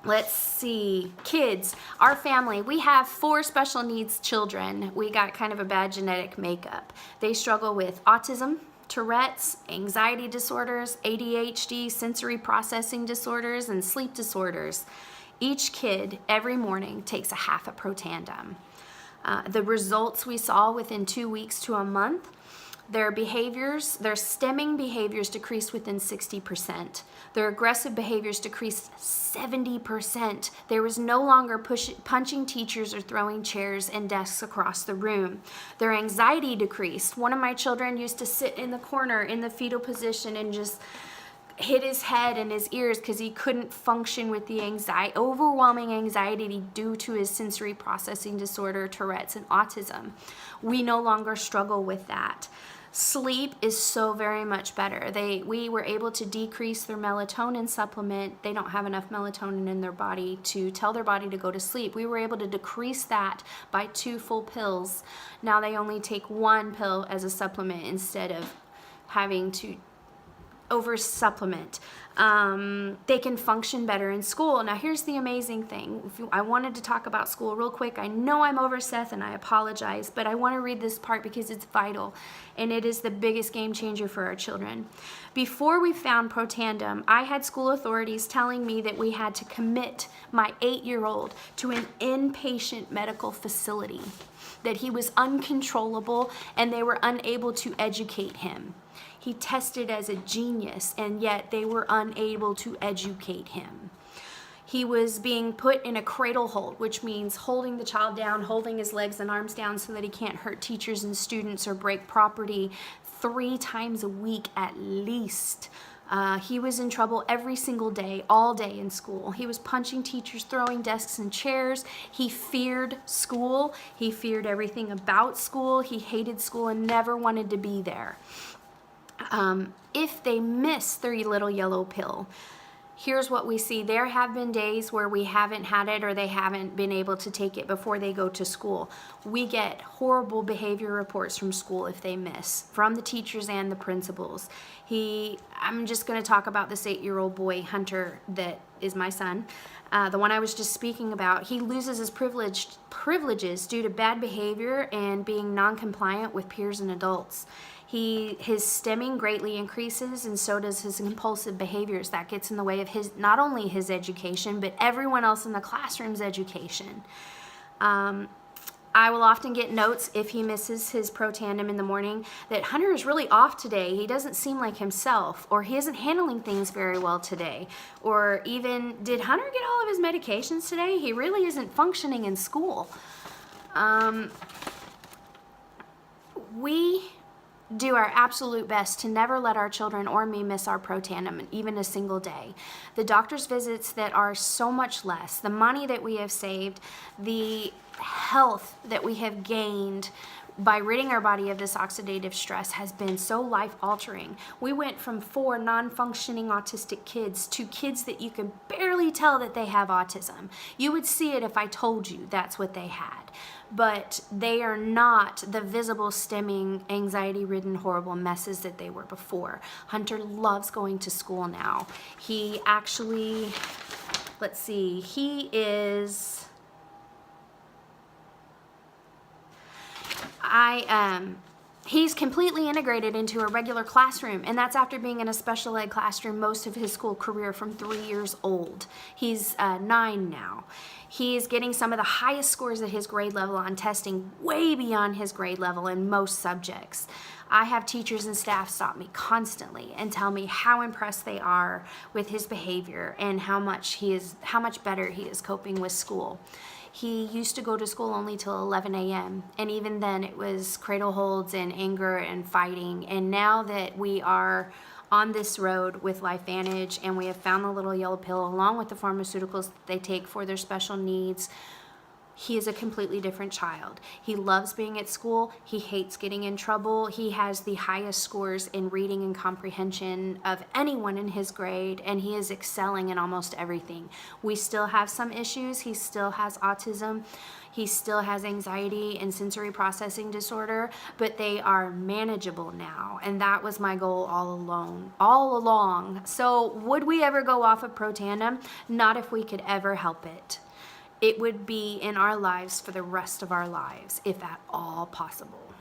Let's see, kids, our family, we have 4 special needs children. We got kind of a bad genetic makeup. They struggle with autism, Tourette's, anxiety disorders, ADHD, sensory processing disorders, and sleep disorders. Each kid every morning takes a half a Protandim. The results we saw within 2 weeks to a month, their behaviors, their stemming behaviors decreased within 60%. Their aggressive behaviors decreased 70%. There was no longer punching teachers or throwing chairs and desks across the room. Their anxiety decreased. One of my children used to sit in the corner in the fetal position and just hit his head and his ears because he couldn't function with the overwhelming anxiety due to his sensory processing disorder, Tourette's, and autism. We no longer struggle with that. Sleep is so very much better. We were able to decrease their melatonin supplement. They don't have enough melatonin in their body to tell their body to go to sleep. We were able to decrease that by 2 full pills. Now they only take 1 pill as a supplement instead of having to over supplement. They can function better in school. Now here's the amazing thing. I wanted to talk about school real quick. I know I'm over Seth and I apologize, but I want to read this part because it's vital and it is the biggest game changer for our children. Before we found Protandim, I had school authorities telling me that we had to commit my 8-year-old to an inpatient medical facility, that he was uncontrollable and they were unable to educate him. He tested as a genius, and yet they were unable to educate him. He was being put in a cradle hold, which means holding the child down, holding his legs and arms down so that he can't hurt teachers and students or break property 3 times a week at least. He was in trouble every single day, all day in school. He was punching teachers, throwing desks and chairs. He feared school. He feared everything about school. He hated school and never wanted to be there. If they miss the little yellow pill, here's what we see. There have been days where we haven't had it or they haven't been able to take it before they go to school. We get horrible behavior reports from school if they miss, from the teachers and the principals. I'm just going to talk about this 8-year-old boy, Hunter, that is my son. The one I was just speaking about. He loses his privileges due to bad behavior and being non-compliant with peers and adults. His stemming greatly increases, and so does his compulsive behaviors. That gets in the way of not only his education, but everyone else in the classroom's education. I will often get notes if he misses his Protandim in the morning that Hunter is really off today. He doesn't seem like himself, or he isn't handling things very well today. Or even, did Hunter get all of his medications today? He really isn't functioning in school. We do our absolute best to never let our children or me miss our Protandim even a single day. The doctor's visits that are so much less, the money that we have saved, the health that we have gained by ridding our body of this oxidative stress has been so life-altering. We went from 4 non-functioning autistic kids to kids that you can barely tell that they have autism. You would see it if I told you that's what they had. But they are not the visible, stemming, anxiety-ridden, horrible messes that they were before. Hunter loves going to school now. He actually, let's see, he's completely integrated into a regular classroom, and that's after being in a special ed classroom most of his school career from 3 years old. He's 9 now. He's getting some of the highest scores at his grade level on testing, way beyond his grade level in most subjects. I have teachers and staff stop me constantly and tell me how impressed they are with his behavior and how much better he is coping with school. He used to go to school only till 11 a.m. and even then it was cradle holds and anger and fighting. And now that we are on this road with LifeVantage and we have found the little yellow pill along with the pharmaceuticals that they take for their special needs, he is a completely different child. He loves being at school. He hates getting in trouble. He has the highest scores in reading and comprehension of anyone in his grade, and he is excelling in almost everything. We still have some issues. He still has autism. He still has anxiety and sensory processing disorder, but they are manageable now. And that was my goal all along. So would we ever go off of Protandim? Not if we could ever help it. It would be in our lives for the rest of our lives, if at all possible.